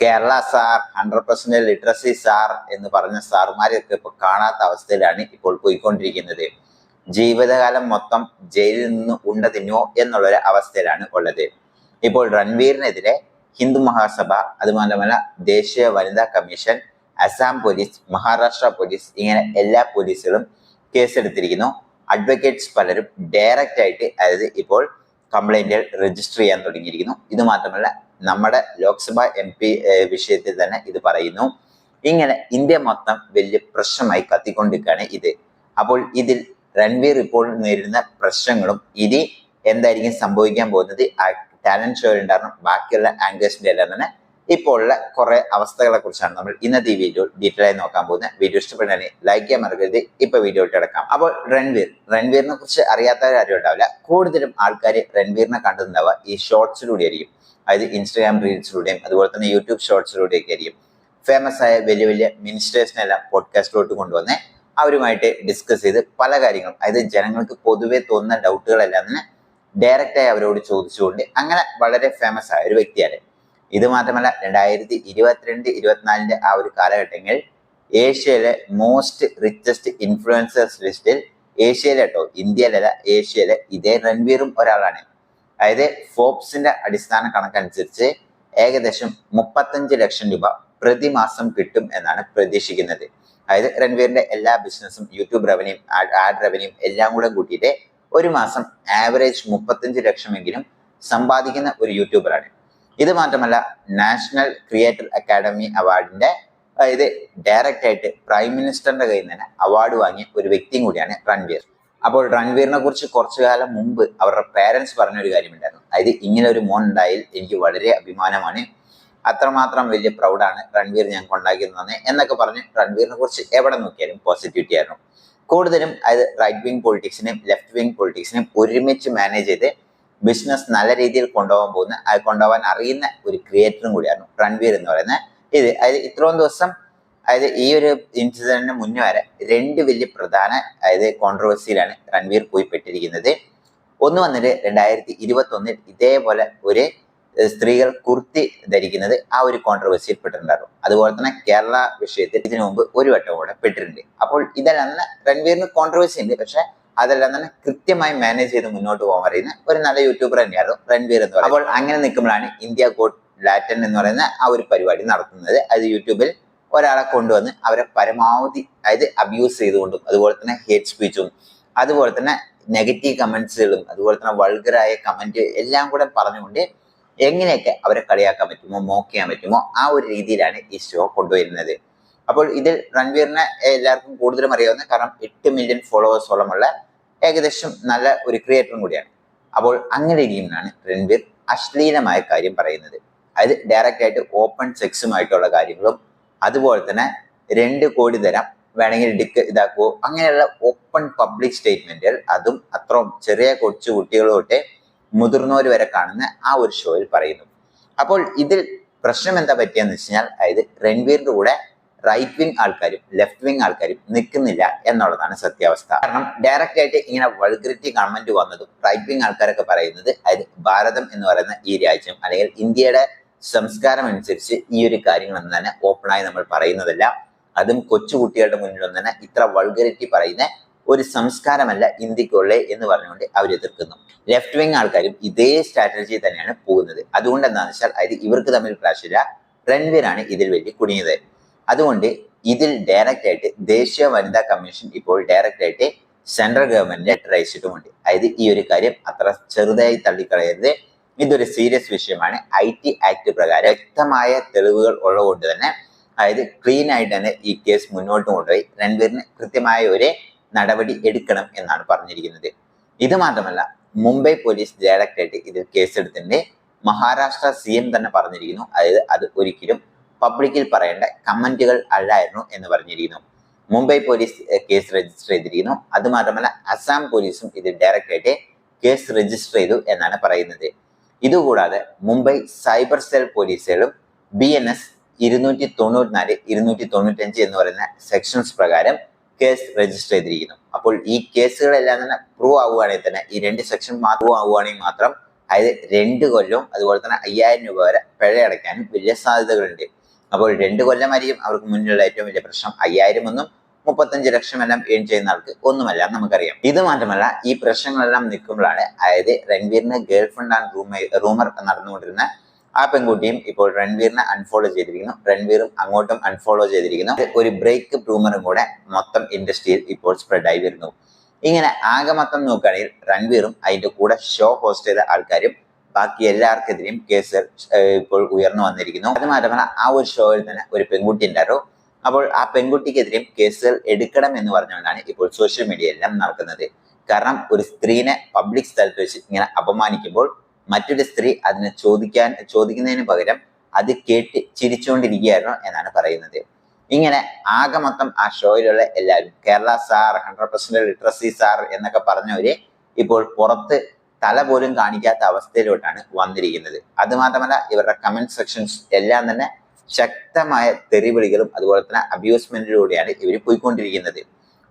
Kerala sir, 100% literacy sir എന്ന് പറഞ്ഞ സാറുമാരെയൊക്കെ ഇപ്പൊ കാണാത്ത അവസ്ഥയിലാണ് ഇപ്പോൾ പോയിക്കൊണ്ടിരിക്കുന്നത്. ജീവിതകാലം മൊത്തം ജയിലിൽ നിന്ന് ഉണ്ട തിന്നുവോ എന്നുള്ളൊരു അവസ്ഥയിലാണ് ഉള്ളത്. ഇപ്പോൾ രൺവീറിനെതിരെ ഹിന്ദു മഹാസഭ, അതുമാത്രമല്ല ദേശീയ വനിതാ commission, Assam police, Maharashtra police, ഇങ്ങനെ എല്ലാ പോലീസുകളും കേസെടുത്തിരിക്കുന്നു. അഡ്വക്കേറ്റ്സ് പലരും ഡയറക്റ്റ് ആയിട്ട് അതായത് ഇപ്പോൾ കംപ്ലൈന്റുകൾ രജിസ്റ്റർ ചെയ്യാൻ തുടങ്ങിയിരിക്കുന്നു. ഇത് മാത്രമല്ല നമ്മുടെ ലോക്സഭ MP വിഷയത്തിൽ തന്നെ ഇത് പറയുന്നു. ഇങ്ങനെ ഇന്ത്യ മൊത്തം വലിയ പ്രശ്നമായി കത്തിക്കൊണ്ടിരിക്കുകയാണ് ഇത്. അപ്പോൾ ഇതിൽ രൺവീർ ഇപ്പോൾ നേരിടുന്ന പ്രശ്നങ്ങളും ഇനി എന്തായിരിക്കും സംഭവിക്കാൻ പോകുന്നത്, ആ ടാലന്റ് ഷോയിൽ ഉണ്ടാകുന്ന ബാക്കിയുള്ള ആങ്കേഴ്സിന്റെ എല്ലാം തന്നെ ഇപ്പോൾ ഉള്ള കുറെ അവസ്ഥകളെ കുറിച്ചാണ് നമ്മൾ ഇന്നത്തെ ഈ വീഡിയോ ഡീറ്റെയിൽ ആയി നോക്കാൻ പോകുന്നത്. വീഡിയോ ഇഷ്ടപ്പെട്ടാൽ ലൈക്ക് ചെയ്യാൻ മറക്കരുത്. ഇപ്പൊ വീഡിയോ കിടക്കാം. അപ്പോൾ രൺവീറിനെ കുറിച്ച് അറിയാത്തവരാരും ഉണ്ടാവില്ല. കൂടുതലും ആൾക്കാർ രൺവീറിനെ കണ്ടിട്ടുണ്ടാവുക ഈ ഷോർട്സിലൂടെ ആയിരിക്കും. അതായത് ഇൻസ്റ്റാഗ്രാം റീൽസിലൂടെയും അതുപോലെ തന്നെ യൂട്യൂബ് ഷോർട്സിലൂടെയൊക്കെ ആയിരിക്കും. ഫേമസ് ആയ വലിയ വലിയ മിനിസ്റ്റേഴ്സിനെല്ലാം പോഡ്കാസ്റ്റിലോട്ട് കൊണ്ടുവന്ന് അവരുമായിട്ട് ഡിസ്കസ് ചെയ്ത് പല കാര്യങ്ങളും, അതായത് ജനങ്ങൾക്ക് പൊതുവെ തോന്നുന്ന ഡൗട്ടുകളെല്ലാം തന്നെ ഡയറക്റ്റായി അവരോട് ചോദിച്ചുകൊണ്ട് അങ്ങനെ വളരെ ഫേമസ് ആയ ഒരു വ്യക്തിയാണ്. ഇത് മാത്രമല്ല 2022-24 ആ ഒരു കാലഘട്ടങ്ങളിൽ ഏഷ്യയിലെ മോസ്റ്റ് റിച്ചസ്റ്റ് ഇൻഫ്ലുവൻസേഴ്സ് ലിസ്റ്റിൽ ഏഷ്യയിലെ കേട്ടോ, ഇന്ത്യയിലല്ല ഏഷ്യയിലെ ഇതേ രൺവീറും ഒരാളാണ്. അതായത് ഫോബ്സിന്റെ അടിസ്ഥാന കണക്കനുസരിച്ച് ഏകദേശം 35 ലക്ഷം രൂപ പ്രതിമാസം കിട്ടും എന്നാണ് പ്രതീക്ഷിക്കുന്നത്. അതായത് രൺവീറിന്റെ എല്ലാ ബിസിനസ്സും യൂട്യൂബ് റവന്യൂ, ആഡ് റവന്യൂ എല്ലാം കൂടെ കൂട്ടിയിട്ട് ഒരു മാസം ആവറേജ് 35 ലക്ഷമെങ്കിലും സമ്പാദിക്കുന്ന ഒരു യൂട്യൂബറാണ്. ഇത് മാത്രമല്ല നാഷണൽ ക്രിയേറ്റർ അക്കാഡമി അവാർഡിന്റെ അതായത് ഡയറക്റ്റ് ആയിട്ട് പ്രൈം മിനിസ്റ്ററിന്റെ കയ്യിൽ നിന്ന് അവാർഡ് വാങ്ങിയ ഒരു വ്യക്തിയും കൂടിയാണ് രൺവീർ. അപ്പോൾ രൺവീറിനെ കുറിച്ച് കുറച്ചു കാലം മുമ്പ് അവരുടെ പേരൻസ് പറഞ്ഞൊരു കാര്യമുണ്ടായിരുന്നു. അതായത് ഇങ്ങനെ ഒരു മോൻ ഉണ്ടായാൽ എനിക്ക് വളരെ അഭിമാനമാണ്, അത്രമാത്രം വലിയ പ്രൗഡാണ് രൺവീർ ഞാൻ കൊണ്ടാക്കിയിരുന്നത് എന്നൊക്കെ പറഞ്ഞ് രൺവീറിനെ കുറിച്ച് എവിടെ നോക്കിയാലും പോസിറ്റിവിറ്റി ആയിരുന്നു. കൂടുതലും അതായത് റൈറ്റ് വിങ് പൊളിറ്റിക്സിനെയും ലെഫ്റ്റ് വിങ് പൊളിറ്റിക്സിനെയും ഒരുമിച്ച് മാനേജ് ചെയ്ത് ബിസിനസ് നല്ല രീതിയിൽ കൊണ്ടുപോകാൻ അറിയുന്ന ഒരു ക്രിയേറ്ററും കൂടിയാണ് രൺവീർ എന്ന് പറയുന്നത്. അതായത് ഇത്രയും ദിവസം അതായത് ഈ ഒരു ഇൻസിഡന്റിന് മുന്നേ വരെ രണ്ട് വലിയ പ്രധാന അതായത് കോൺട്രവേഴ്സിയിലാണ് രൺവീർ പോയി പെട്ടിരിക്കുന്നത്. ഒന്ന് വന്നിട്ട് 2021 ഇതേപോലെ ഒരു സ്ത്രീകൾ കുർത്തി ധരിക്കുന്നത് ആ ഒരു കോൺട്രവേഴ്സിയിൽ പെട്ടിട്ടുണ്ടായിരുന്നു. അതുപോലെ തന്നെ കേരള വിഷയത്തിൽ ഇതിനു മുമ്പ് ഒരു വട്ടം കൂടെ പെട്ടിട്ടുണ്ട്. അപ്പോൾ ഇതെല്ലാം തന്നെ രൺവീറിന് കോൺട്രവേഴ്സി ഉണ്ട്, പക്ഷെ അതെല്ലാം തന്നെ കൃത്യമായി മാനേജ് ചെയ്ത് മുന്നോട്ട് പോകാൻ പറയുന്ന ഒരു നല്ല യൂട്യൂബർ തന്നെയായിരുന്നു രൺവീർ എന്ന് പറയുന്നത്. അപ്പോൾ അങ്ങനെ നിൽക്കുമ്പോഴാണ് ഇന്ത്യ ഗോട്ട് ലാറ്റൻ എന്ന് പറയുന്ന ആ ഒരു പരിപാടി നടത്തുന്നത്. അത് യൂട്യൂബിൽ ഒരാളെ കൊണ്ടുവന്ന് അവരെ പരമാവധി അതായത് അബ്യൂസ് ചെയ്തുകൊണ്ടും അതുപോലെ തന്നെ ഹേറ്റ് സ്പീച്ചും അതുപോലെ തന്നെ നെഗറ്റീവ് കമന്റ്സുകളും അതുപോലെ തന്നെ വൾഗറായ കമന്റ് എല്ലാം കൂടെ പറഞ്ഞുകൊണ്ട് എങ്ങനെയൊക്കെ അവരെ കളിയാക്കാൻ പറ്റുമോ, മോക്ക് ചെയ്യാൻ പറ്റുമോ ആ ഒരു രീതിയിലാണ് ഈ ഷോ കൊണ്ടുവരുന്നത്. അപ്പോൾ ഇതിൽ രൺവീറിനെ എല്ലാവർക്കും കൂടുതലും അറിയാവുന്ന, കാരണം 8 മില്യൺ ഫോളോവേഴ്സോളമുള്ള ഏകദേശം നല്ല ഒരു ക്രിയേറ്ററും കൂടിയാണ്. അപ്പോൾ അങ്ങനെ ഇരിക്കുന്നതാണ് രൺവീർ അശ്ലീലമായ കാര്യം പറയുന്നത്. അതായത് ഡയറക്റ്റ് ആയിട്ട് ഓപ്പൺ സെക്സുമായിട്ടുള്ള കാര്യങ്ങളും അതുപോലെ തന്നെ 2 കോടി തരാം വേണമെങ്കിൽ ഇതാക്കുവോ അങ്ങനെയുള്ള ഓപ്പൺ പബ്ലിക് സ്റ്റേറ്റ്മെന്റുകൾ, അതും അത്രയും ചെറിയ കൊച്ചു കുട്ടികൾ തൊട്ട് മുതിർന്നവർ വരെ കാണുന്ന ആ ഒരു ഷോയിൽ പറയുന്നു. അപ്പോൾ ഇതിൽ പ്രശ്നം എന്താ പറ്റിയെന്ന് വെച്ച് കഴിഞ്ഞാൽ അതായത് രൺവീറിന്റെ കൂടെ റൈറ്റ് വിങ് ആൾക്കാരും ലെഫ്റ്റ് വിങ് ആൾക്കാരും നിൽക്കുന്നില്ല എന്നുള്ളതാണ് സത്യാവസ്ഥ. കാരണം ഡയറക്റ്റ് ആയിട്ട് ഇങ്ങനെ വൾഗറിറ്റി കമന്റ് വന്നതും റൈറ്റ് വിങ് ആൾക്കാരൊക്കെ പറയുന്നത് അതായത് ഭാരതം എന്ന് പറയുന്ന ഈ രാജ്യം അല്ലെങ്കിൽ ഇന്ത്യയുടെ സംസ്കാരം അനുസരിച്ച് ഈ ഒരു കാര്യങ്ങളൊന്നും തന്നെ ഓപ്പണായി നമ്മൾ പറയുന്നതല്ല, അതും കൊച്ചുകുട്ടികളുടെ മുന്നിലൊന്നും തന്നെ ഇത്ര വൾഗറിറ്റി പറയുന്ന ഒരു സംസ്കാരമല്ല ഇന്ത്യക്കുള്ളേ എന്ന് പറഞ്ഞുകൊണ്ട് അവർ എതിർക്കുന്നു. ലെഫ്റ്റ് വിങ് ആൾക്കാരും ഇതേ സ്ട്രാറ്റജി തന്നെയാണ് പോകുന്നത്. അതുകൊണ്ട് എന്താണെന്ന് വെച്ചാൽ അതായത് ഇവർക്ക് തമ്മിൽ ക്ലാഷില്ല, രൺവീറാണ് ഇതിൽ വലിയ കുടുങ്ങിയത്. അതുകൊണ്ട് ഇതിൽ ഡയറക്റ്റ് ആയിട്ട് ദേശീയ വനിതാ കമ്മീഷൻ ഇപ്പോൾ ഡയറക്റ്റ് ആയിട്ട് സെൻട്രൽ ഗവൺമെന്റിനെ ലെറ്റർ അയച്ചിട്ടുമുണ്ട്. അതായത് ഈ ഒരു കാര്യം അത്ര ചെറുതായി തള്ളിക്കളയരുത്, ഇതൊരു സീരിയസ് വിഷയമാണ്. IT ആക്ട് പ്രകാരം വ്യക്തമായ തെളിവുകൾ ഉള്ളതുകൊണ്ട് തന്നെ അതായത് ക്ലീൻ ആയിട്ട് തന്നെ ഈ കേസ് മുന്നോട്ട് കൊണ്ടുപോയി രൺവീറിന് കൃത്യമായ ഒരു നടപടി എടുക്കണം എന്നാണ് പറഞ്ഞിരിക്കുന്നത്. ഇത് മാത്രമല്ല മുംബൈ പോലീസ് ഡയറക്റ്റ് ആയിട്ട് ഇതിൽ കേസെടുത്തിട്ടുണ്ട്. മഹാരാഷ്ട്ര CM തന്നെ പറഞ്ഞിരിക്കുന്നു അതായത് അത് ഒരിക്കലും പബ്ലിക്കിൽ പറയേണ്ട കമന്റുകൾ അല്ലായിരുന്നു എന്ന് പറഞ്ഞിരിക്കുന്നു. മുംബൈ പോലീസ് കേസ് രജിസ്റ്റർ ചെയ്തിരിക്കുന്നു. അത് മാത്രമല്ല അസാം പോലീസും ഇതിൽ ഡയറക്റ്റ് ആയിട്ട് കേസ് രജിസ്റ്റർ ചെയ്തു എന്നാണ് പറയുന്നത്. ഇതുകൂടാതെ മുംബൈ സൈബർ സെൽ പോലീസുകളും BNS 294, 295 എന്ന് പറയുന്ന സെക്ഷൻസ് പ്രകാരം കേസ് രജിസ്റ്റർ ചെയ്തിരിക്കുന്നു. അപ്പോൾ ഈ കേസുകളെല്ലാം തന്നെ പ്രൂവ് ആവുകയാണെങ്കിൽ തന്നെ ഈ 2 സെക്ഷൻ പ്രൂവ് ആവുകയാണെങ്കിൽ മാത്രം അതായത് 2 കൊല്ലവും അതുപോലെ തന്നെ 5000 രൂപ വരെ പിഴ അടയ്ക്കാനും വലിയ സാധ്യതകളുണ്ട്. അപ്പോൾ 2 കൊല്ലമായിരിക്കും അവർക്ക് മുന്നിലുള്ള ഏറ്റവും വലിയ പ്രശ്നം. 5000 ഒന്നും 35 ലക്ഷം എല്ലാം ഏൺ ചെയ്യുന്ന ആൾക്ക് ഒന്നുമല്ല നമുക്കറിയാം. ഇത് മാത്രമല്ല ഈ പ്രശ്നങ്ങളെല്ലാം നിൽക്കുമ്പോഴാണ് അതായത് രൺവീറിന് ഗേൾ ഫ്രണ്ട് ആൻഡ് റൂമർ നടന്നുകൊണ്ടിരുന്ന ആ പെൺകുട്ടിയും ഇപ്പോൾ രൺവീറിനെ അൺഫോളോ ചെയ്തിരിക്കുന്നു. രൺവീറും അങ്ങോട്ടും അൺഫോളോ ചെയ്തിരിക്കുന്നു. ഒരു ബ്രേക്കപ്പ് റൂമറും കൂടെ മൊത്തം ഇൻഡസ്ട്രിയിൽ ഇപ്പോൾ സ്പ്രെഡ് ആയി വരുന്നു. ഇങ്ങനെ ആകെ മൊത്തം നോക്കുകയാണെങ്കിൽ രൺവീറും അതിന്റെ കൂടെ ഷോ ഹോസ്റ്റ് ചെയ്ത ആൾക്കാരും ബാക്കി എല്ലാവർക്കെതിരെയും കേസ് ഇപ്പോൾ ഉയർന്നു വന്നിരിക്കുന്നു. അത് മാത്രമല്ല ആ ഒരു ഷോയിൽ തന്നെ ഒരു പെൺകുട്ടി ഉണ്ടായിരുന്നു. അപ്പോൾ ആ പെൺകുട്ടിക്കെതിരെയും കേസുകൾ എടുക്കണം എന്ന് പറഞ്ഞുകൊണ്ടാണ് ഇപ്പോൾ സോഷ്യൽ മീഡിയയിലെല്ലാം നടക്കുന്നത്. കാരണം ഒരു സ്ത്രീനെ പബ്ലിക് സ്ഥലത്ത് വെച്ച് ഇങ്ങനെ അപമാനിക്കുമ്പോൾ മറ്റൊരു സ്ത്രീ അതിനെ ചോദിക്കുന്നതിന് പകരം അത് കേട്ട് ചിരിച്ചുകൊണ്ടിരിക്കുകയായിരുന്നു എന്നാണ് പറയുന്നത്. ഇങ്ങനെ ആകെ മൊത്തം ആ ഷോയിലുള്ള എല്ലാവരും കേരള സാർ 100% ലിറ്ററസി സാർ എന്നൊക്കെ പറഞ്ഞവര് ഇപ്പോൾ പുറത്ത് തല പോലും കാണിക്കാത്ത അവസ്ഥയിലോട്ടാണ് വന്നിരിക്കുന്നത്. അത് മാത്രമല്ല ഇവരുടെ കമന്റ് സെക്ഷൻസ് എല്ലാം തന്നെ ശക്തമായ തെറിവിളികളും അതുപോലെ തന്നെ അബ്യൂസ്മെന്റിലൂടെയാണ് ഇവർ പോയിക്കൊണ്ടിരിക്കുന്നത്.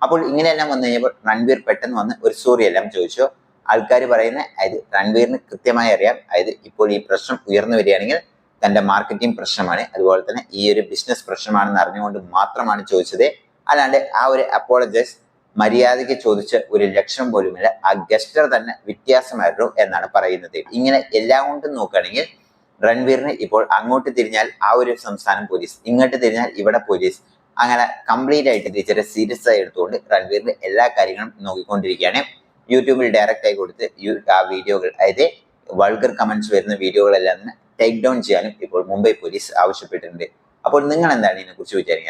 അപ്പോൾ ഇങ്ങനെയെല്ലാം വന്നു കഴിഞ്ഞപ്പോൾ രൺവീർ പെട്ടെന്ന് വന്ന് ഒരു സോറി എല്ലാം ചോദിച്ചു. ആൾക്കാർ പറയുന്ന അതായത് രൺവീറിന് കൃത്യമായി അറിയാം, അതായത് ഇപ്പോൾ ഈ പ്രശ്നം ഉയർന്നു വരികയാണെങ്കിൽ തന്റെ മാർക്കറ്റിംഗ് പ്രശ്നമാണ്, അതുപോലെ തന്നെ ഈ ഒരു ബിസിനസ് പ്രശ്നമാണെന്ന് അറിഞ്ഞുകൊണ്ട് മാത്രമാണ് ചോദിച്ചത്. അല്ലാണ്ട് ആ ഒരു അപ്പോളജൈസ് മര്യാദയ്ക്ക് ചോദിച്ച 1 ലക്ഷം പോലുമില്ല. ആ ഗസ്റ്റർ തന്നെ വ്യത്യാസമായിരുന്നു എന്നാണ് പറയുന്നത്. ഇങ്ങനെ എല്ലാം കൊണ്ടും നോക്കുകയാണെങ്കിൽ രൺവീറിന് ഇപ്പോൾ അങ്ങോട്ട് തിരിഞ്ഞാൽ ആ ഒരു സംസ്ഥാനം പോലീസ്, ഇങ്ങോട്ട് തിരിഞ്ഞാൽ ഇവിടെ പോലീസ്, അങ്ങനെ കംപ്ലീറ്റ് ആയിട്ട് ടീച്ചറെ സീരിയസ് ആയി എടുത്തുകൊണ്ട് രൺവീറിന്റെ എല്ലാ കാര്യങ്ങളും നോക്കിക്കൊണ്ടിരിക്കുകയാണ്. യൂട്യൂബിൽ ഡയറക്റ്റ് ആയി കൊടുത്ത് ആ വീഡിയോകൾ, അതായത് വൾഗർ കമന്റ്സ് വരുന്ന വീഡിയോകളെല്ലാം ടേക്ക് ഡൗൺ ചെയ്യാനും ഇപ്പോൾ മുംബൈ പോലീസ് ആവശ്യപ്പെട്ടിട്ടുണ്ട്. അപ്പോൾ നിങ്ങൾ എന്താണ് ഇതിനെക്കുറിച്ച് വിചാരിക്കുന്നത്?